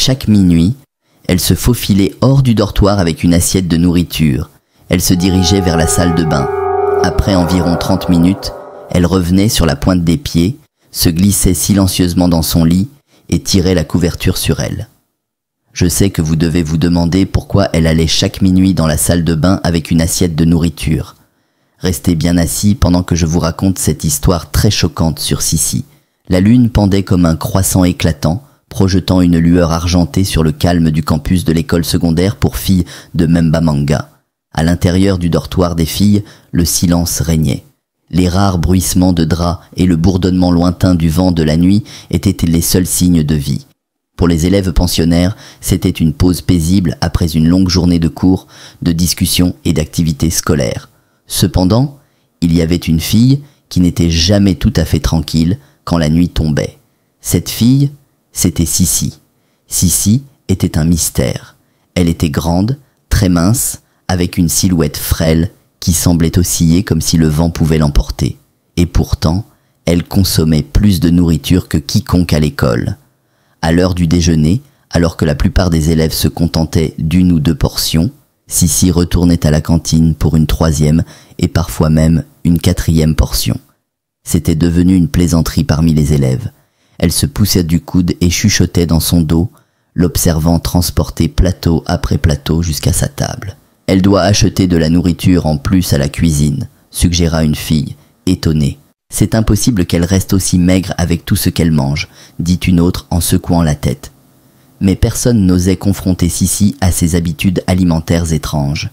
Chaque minuit, elle se faufilait hors du dortoir avec une assiette de nourriture. Elle se dirigeait vers la salle de bain. Après environ 30 minutes, elle revenait sur la pointe des pieds, se glissait silencieusement dans son lit et tirait la couverture sur elle. Je sais que vous devez vous demander pourquoi elle allait chaque minuit dans la salle de bain avec une assiette de nourriture. Restez bien assis pendant que je vous raconte cette histoire très choquante sur Sissi. La lune pendait comme un croissant éclatant, projetant une lueur argentée sur le calme du campus de l'école secondaire pour filles de Mbamanga. À l'intérieur du dortoir des filles, le silence régnait. Les rares bruissements de draps et le bourdonnement lointain du vent de la nuit étaient les seuls signes de vie. Pour les élèves pensionnaires, c'était une pause paisible après une longue journée de cours, de discussions et d'activités scolaires. Cependant, il y avait une fille qui n'était jamais tout à fait tranquille quand la nuit tombait. Cette fille, c'était Sissi. Sissi était un mystère. Elle était grande, très mince, avec une silhouette frêle qui semblait osciller comme si le vent pouvait l'emporter. Et pourtant, elle consommait plus de nourriture que quiconque à l'école. À l'heure du déjeuner, alors que la plupart des élèves se contentaient d'une ou deux portions, Sissi retournait à la cantine pour une 3e et parfois même une 4e portion. C'était devenu une plaisanterie parmi les élèves. Elle se poussait du coude et chuchotait dans son dos, l'observant transporter plateau après plateau jusqu'à sa table. « Elle doit acheter de la nourriture en plus à la cuisine », suggéra une fille, étonnée. « C'est impossible qu'elle reste aussi maigre avec tout ce qu'elle mange », dit une autre en secouant la tête. Mais personne n'osait confronter Sissi à ses habitudes alimentaires étranges.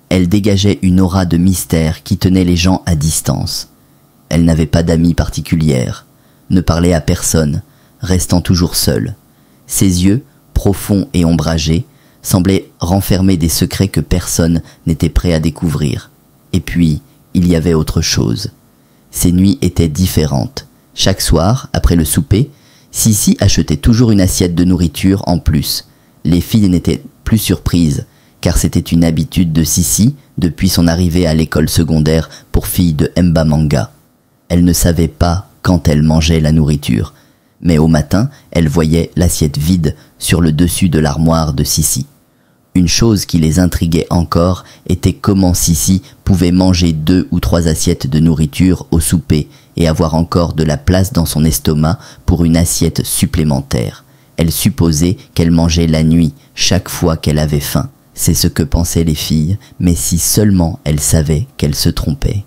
Elle dégageait une aura de mystère qui tenait les gens à distance. Elle n'avait pas d'amis particulière, ne parlait à personne, restant toujours seule. Ses yeux, profonds et ombragés, semblaient renfermer des secrets que personne n'était prêt à découvrir. Et puis, il y avait autre chose. Ses nuits étaient différentes. Chaque soir, après le souper, Sissi achetait toujours une assiette de nourriture en plus. Les filles n'étaient plus surprises, car c'était une habitude de Sissi depuis son arrivée à l'école secondaire pour filles de Mbamanga. Elle ne savait pas quand elle mangeait la nourriture, mais au matin, elle voyait l'assiette vide sur le dessus de l'armoire de Sissi. Une chose qui les intriguait encore était comment Sissi pouvait manger 2 ou 3 assiettes de nourriture au souper et avoir encore de la place dans son estomac pour une assiette supplémentaire. Elle supposait qu'elle mangeait la nuit, chaque fois qu'elle avait faim. C'est ce que pensaient les filles, mais si seulement elles savaient qu'elles se trompaient.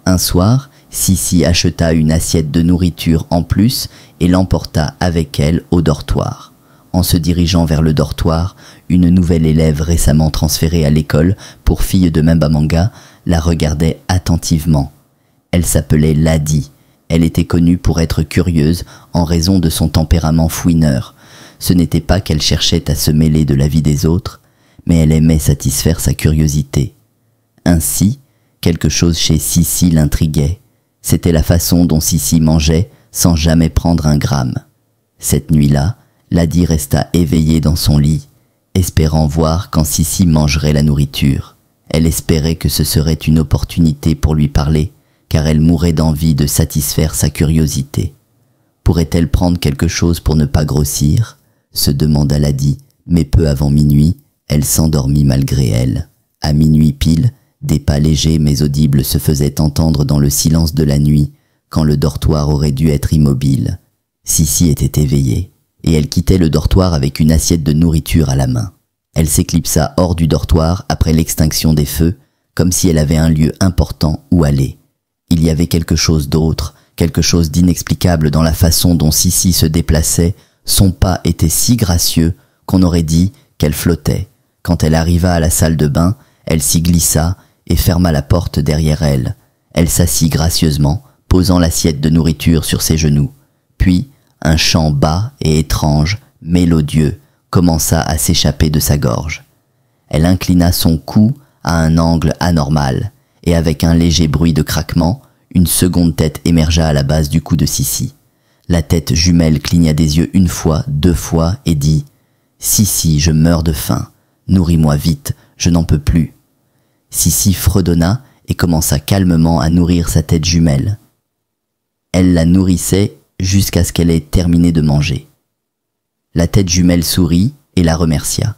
Un soir, Sissi acheta une assiette de nourriture en plus et l'emporta avec elle au dortoir. En se dirigeant vers le dortoir, une nouvelle élève récemment transférée à l'école pour fille de Mbamanga la regardait attentivement. Elle s'appelait Ladi. Elle était connue pour être curieuse en raison de son tempérament fouineur. Ce n'était pas qu'elle cherchait à se mêler de la vie des autres, mais elle aimait satisfaire sa curiosité. Ainsi, quelque chose chez Sissi l'intriguait. C'était la façon dont Sissi mangeait sans jamais prendre un gramme. Cette nuit-là, Ladi resta éveillée dans son lit, espérant voir quand Sissi mangerait la nourriture. Elle espérait que ce serait une opportunité pour lui parler, car elle mourait d'envie de satisfaire sa curiosité. Pourrait-elle prendre quelque chose pour ne pas grossir ? Se demanda Ladi, mais peu avant minuit, elle s'endormit malgré elle. À minuit pile, des pas légers mais audibles se faisaient entendre dans le silence de la nuit, quand le dortoir aurait dû être immobile. Sissi était éveillée, et elle quittait le dortoir avec une assiette de nourriture à la main. Elle s'éclipsa hors du dortoir après l'extinction des feux, comme si elle avait un lieu important où aller. Il y avait quelque chose d'autre, quelque chose d'inexplicable dans la façon dont Sissi se déplaçait. Son pas était si gracieux qu'on aurait dit qu'elle flottait. Quand elle arriva à la salle de bain, elle s'y glissa et ferma la porte derrière elle. Elle s'assit gracieusement, posant l'assiette de nourriture sur ses genoux. Puis, un chant bas et étrange, mélodieux, commença à s'échapper de sa gorge. Elle inclina son cou à un angle anormal, et avec un léger bruit de craquement, une seconde tête émergea à la base du cou de Sissi. La tête jumelle cligna des yeux 1 fois, 2 fois, et dit « Sissi, je meurs de faim. Nourris-moi vite, je n'en peux plus. » Sissi fredonna et commença calmement à nourrir sa tête jumelle. Elle la nourrissait jusqu'à ce qu'elle ait terminé de manger. La tête jumelle sourit et la remercia.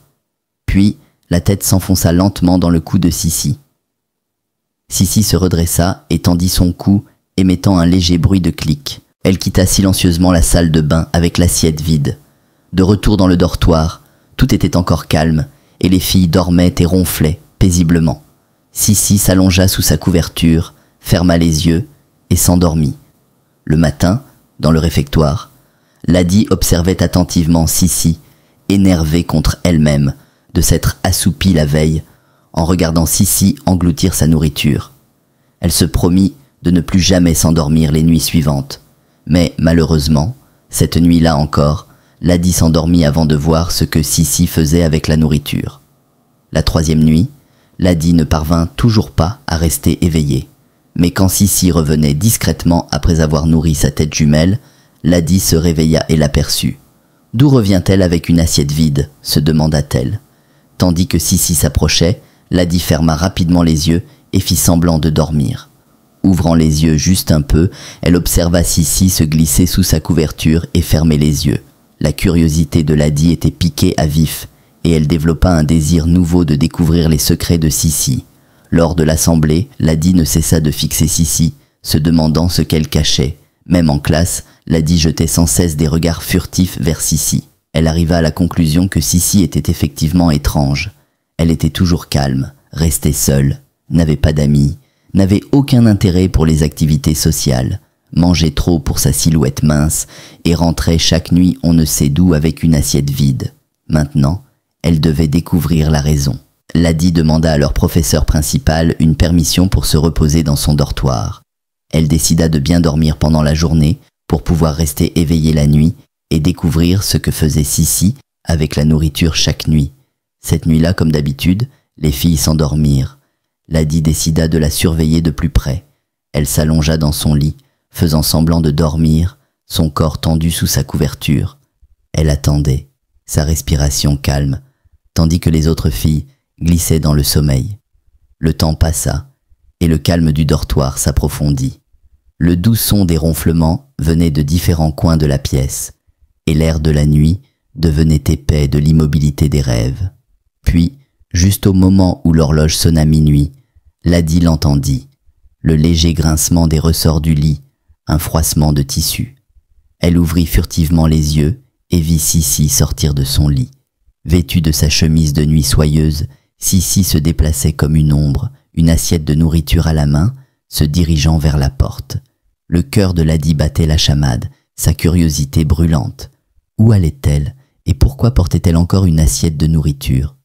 Puis, la tête s'enfonça lentement dans le cou de Sissi. Sissi se redressa et tendit son cou, émettant un léger bruit de clic. Elle quitta silencieusement la salle de bain avec l'assiette vide. De retour dans le dortoir, tout était encore calme, et les filles dormaient et ronflaient paisiblement. Sissi s'allongea sous sa couverture, ferma les yeux et s'endormit. Le matin, dans le réfectoire, Ladi observait attentivement Sissi, énervée contre elle-même de s'être assoupie la veille, en regardant Sissi engloutir sa nourriture. Elle se promit de ne plus jamais s'endormir les nuits suivantes. Mais malheureusement, cette nuit-là encore, Ladi s'endormit avant de voir ce que Sissi faisait avec la nourriture. La troisième nuit, Ladi ne parvint toujours pas à rester éveillée. Mais quand Sissi revenait discrètement après avoir nourri sa tête jumelle, Ladi se réveilla et l'aperçut. « D'où revient-elle avec une assiette vide ?» se demanda-t-elle. Tandis que Sissi s'approchait, Ladi ferma rapidement les yeux et fit semblant de dormir. Ouvrant les yeux juste un peu, elle observa Sissi se glisser sous sa couverture et fermer les yeux. La curiosité de Ladi était piquée à vif, et elle développa un désir nouveau de découvrir les secrets de Sissi. Lors de l'assemblée, Ladi ne cessa de fixer Sissi, se demandant ce qu'elle cachait. Même en classe, Ladi jetait sans cesse des regards furtifs vers Sissi. Elle arriva à la conclusion que Sissi était effectivement étrange. Elle était toujours calme, restait seule, n'avait pas d'amis, n'avait aucun intérêt pour les activités sociales, mangeait trop pour sa silhouette mince et rentrait chaque nuit on ne sait d'où avec une assiette vide. Maintenant, elle devait découvrir la raison. Ladi demanda à leur professeur principal une permission pour se reposer dans son dortoir. Elle décida de bien dormir pendant la journée pour pouvoir rester éveillée la nuit et découvrir ce que faisait Sissi avec la nourriture chaque nuit. Cette nuit-là, comme d'habitude, les filles s'endormirent. Ladi décida de la surveiller de plus près. Elle s'allongea dans son lit, faisant semblant de dormir, son corps tendu sous sa couverture. Elle attendait, sa respiration calme, tandis que les autres filles glissaient dans le sommeil. Le temps passa, et le calme du dortoir s'approfondit. Le doux son des ronflements venait de différents coins de la pièce, et l'air de la nuit devenait épais de l'immobilité des rêves. Puis, juste au moment où l'horloge sonna minuit, Ladi l'entendit, le léger grincement des ressorts du lit, un froissement de tissu. Elle ouvrit furtivement les yeux et vit Sissi sortir de son lit. Vêtue de sa chemise de nuit soyeuse, Sissi se déplaçait comme une ombre, une assiette de nourriture à la main, se dirigeant vers la porte. Le cœur de Ladi battait la chamade, sa curiosité brûlante. Où allait-elle et pourquoi portait-elle encore une assiette de nourriture?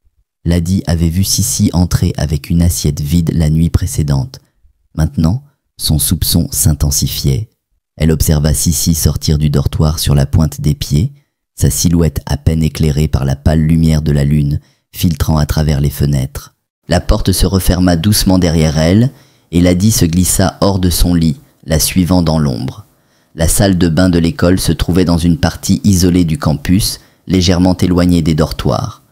Ladi avait vu Sissi entrer avec une assiette vide la nuit précédente. Maintenant, son soupçon s'intensifiait. Elle observa Sissi sortir du dortoir sur la pointe des pieds, sa silhouette à peine éclairée par la pâle lumière de la lune filtrant à travers les fenêtres. La porte se referma doucement derrière elle et Ladi se glissa hors de son lit, la suivant dans l'ombre. La salle de bain de l'école se trouvait dans une partie isolée du campus, légèrement éloignée des dortoirs.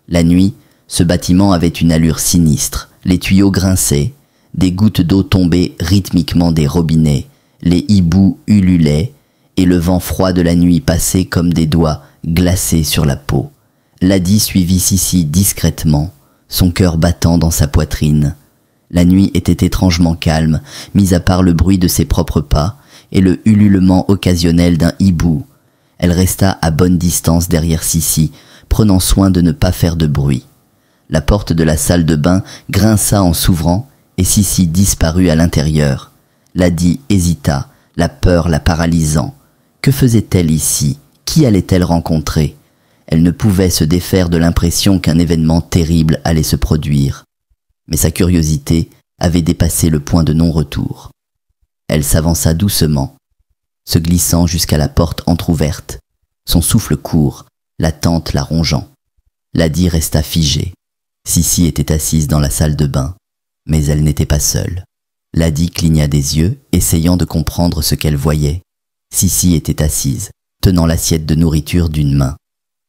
La nuit, ce bâtiment avait une allure sinistre, les tuyaux grinçaient, des gouttes d'eau tombaient rythmiquement des robinets, les hiboux ululaient, et le vent froid de la nuit passait comme des doigts glacés sur la peau. Ladi suivit Sissi discrètement, son cœur battant dans sa poitrine. La nuit était étrangement calme, mis à part le bruit de ses propres pas et le ululement occasionnel d'un hibou. Elle resta à bonne distance derrière Sissi, prenant soin de ne pas faire de bruit. La porte de la salle de bain grinça en s'ouvrant et Sissi disparut à l'intérieur. Ladi hésita, la peur la paralysant. Que faisait-elle ici? Qui allait-elle rencontrer? Elle ne pouvait se défaire de l'impression qu'un événement terrible allait se produire. Mais sa curiosité avait dépassé le point de non-retour. Elle s'avança doucement, se glissant jusqu'à la porte entr'ouverte, son souffle court, l'attente la rongeant. Ladi resta figée. Sissi était assise dans la salle de bain, mais elle n'était pas seule. Ladi cligna des yeux, essayant de comprendre ce qu'elle voyait. Sissi était assise, tenant l'assiette de nourriture d'une main.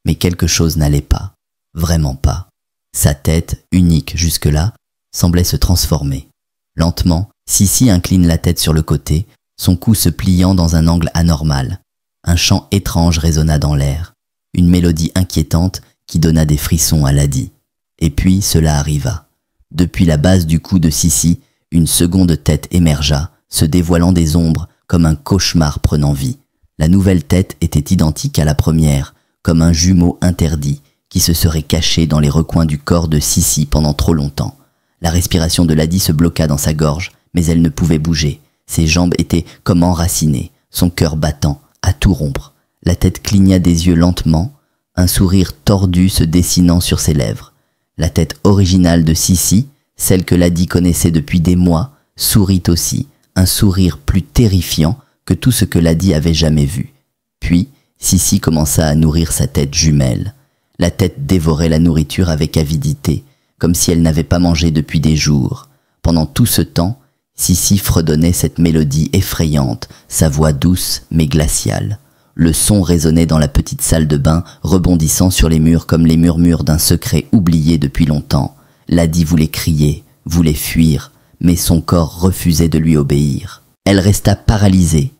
Mais quelque chose n'allait pas, vraiment pas. Sa tête, unique jusque-là, semblait se transformer. Lentement, Sissi incline la tête sur le côté, son cou se pliant dans un angle anormal. Un chant étrange résonna dans l'air. une mélodie inquiétante qui donna des frissons à Ladi. Et puis cela arriva. Depuis la base du cou de Sissi, une seconde tête émergea, se dévoilant des ombres comme un cauchemar prenant vie. La nouvelle tête était identique à la première, comme un jumeau interdit qui se serait caché dans les recoins du corps de Sissi pendant trop longtemps. La respiration de Ladi se bloqua dans sa gorge, mais elle ne pouvait bouger. Ses jambes étaient comme enracinées, son cœur battant, à tout rompre. La tête cligna des yeux lentement, un sourire tordu se dessinant sur ses lèvres. La tête originale de Sissi, celle que Ladi connaissait depuis des mois, sourit aussi, un sourire plus terrifiant que tout ce que Ladi avait jamais vu. Puis, Sissi commença à nourrir sa tête jumelle. La tête dévorait la nourriture avec avidité, comme si elle n'avait pas mangé depuis des jours. Pendant tout ce temps, Sissi fredonnait cette mélodie effrayante, sa voix douce mais glaciale. Le son résonnait dans la petite salle de bain, rebondissant sur les murs comme les murmures d'un secret oublié depuis longtemps. Ladi voulait crier, voulait fuir, mais son corps refusait de lui obéir. Elle resta paralysée,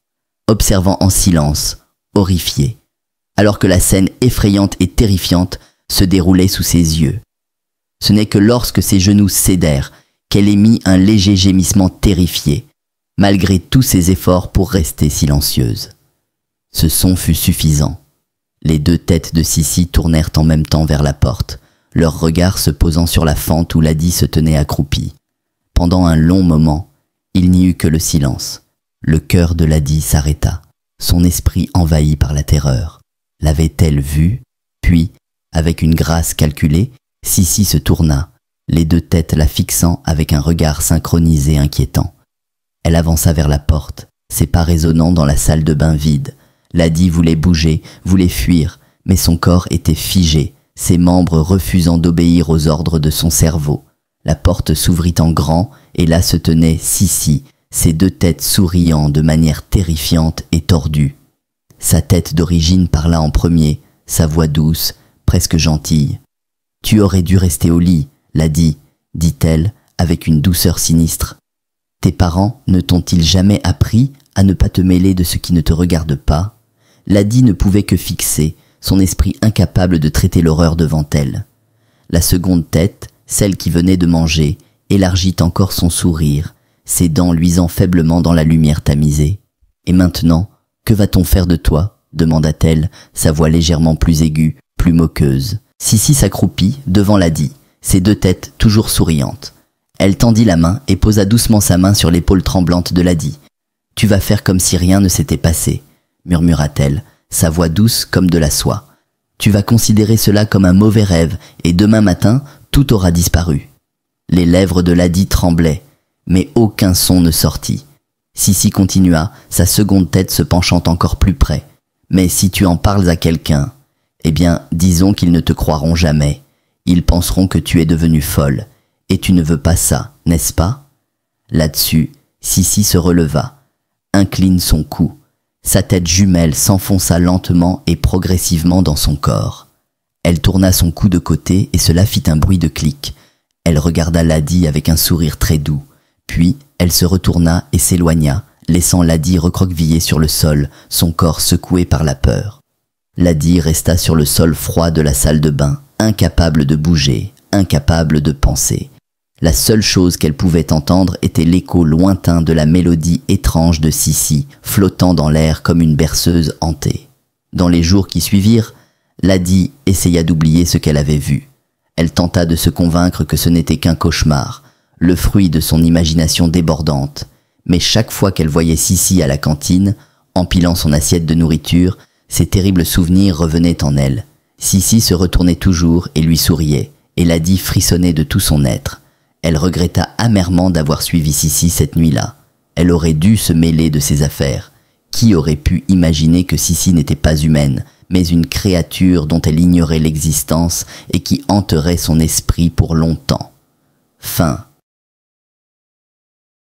observant en silence, horrifiée, alors que la scène effrayante et terrifiante se déroulait sous ses yeux. Ce n'est que lorsque ses genoux cédèrent qu'elle émit un léger gémissement terrifié, malgré tous ses efforts pour rester silencieuse. Ce son fut suffisant. Les deux têtes de Sissi tournèrent en même temps vers la porte, leurs regards se posant sur la fente où Ladi se tenait accroupie. Pendant un long moment, il n'y eut que le silence. Le cœur de Ladi s'arrêta, son esprit envahi par la terreur. L'avait-elle vue? Puis, avec une grâce calculée, Sissi se tourna, les deux têtes la fixant avec un regard synchronisé inquiétant. Elle avança vers la porte, ses pas résonnant dans la salle de bain vide. Ladi voulait bouger, voulait fuir, mais son corps était figé, ses membres refusant d'obéir aux ordres de son cerveau. La porte s'ouvrit en grand, et là se tenait Sissi, ses deux têtes souriant de manière terrifiante et tordue. Sa tête d'origine parla en premier, sa voix douce, presque gentille. « Tu aurais dû rester au lit, Ladi, dit-elle, avec une douceur sinistre. Tes parents ne t'ont-ils jamais appris à ne pas te mêler de ce qui ne te regarde pas ?» Ladi ne pouvait que fixer, son esprit incapable de traiter l'horreur devant elle. La seconde tête, celle qui venait de manger, élargit encore son sourire, ses dents luisant faiblement dans la lumière tamisée. « Et maintenant, que va-t-on faire de toi ?» demanda-t-elle, sa voix légèrement plus aiguë, plus moqueuse. Sissi s'accroupit devant Ladi, ses deux têtes toujours souriantes. Elle tendit la main et posa doucement sa main sur l'épaule tremblante de Ladi. « Tu vas faire comme si rien ne s'était passé, » murmura-t-elle, sa voix douce comme de la soie. « Tu vas considérer cela comme un mauvais rêve et demain matin, tout aura disparu. » Les lèvres de Ladi tremblaient, mais aucun son ne sortit. Sissi continua, sa seconde tête se penchant encore plus près. « Mais si tu en parles à quelqu'un, eh bien, disons qu'ils ne te croiront jamais. Ils penseront que tu es devenue folle. Et tu ne veux pas ça, n'est-ce pas ?» Là-dessus, Sissi se releva, incline son cou. Sa tête jumelle s'enfonça lentement et progressivement dans son corps. Elle tourna son cou de côté et cela fit un bruit de clic. Elle regarda Ladi avec un sourire très doux. Puis, elle se retourna et s'éloigna, laissant Ladi recroqueviller sur le sol, son corps secoué par la peur. Ladi resta sur le sol froid de la salle de bain, incapable de bouger, incapable de penser. La seule chose qu'elle pouvait entendre était l'écho lointain de la mélodie étrange de Sissi, flottant dans l'air comme une berceuse hantée. Dans les jours qui suivirent, Ladi essaya d'oublier ce qu'elle avait vu. Elle tenta de se convaincre que ce n'était qu'un cauchemar, le fruit de son imagination débordante. Mais chaque fois qu'elle voyait Sissi à la cantine, empilant son assiette de nourriture, ces terribles souvenirs revenaient en elle. Sissi se retournait toujours et lui souriait, et Ladi frissonnait de tout son être. Elle regretta amèrement d'avoir suivi Sissi cette nuit-là. Elle aurait dû se mêler de ses affaires. Qui aurait pu imaginer que Sissi n'était pas humaine, mais une créature dont elle ignorait l'existence et qui hanterait son esprit pour longtemps. Fin.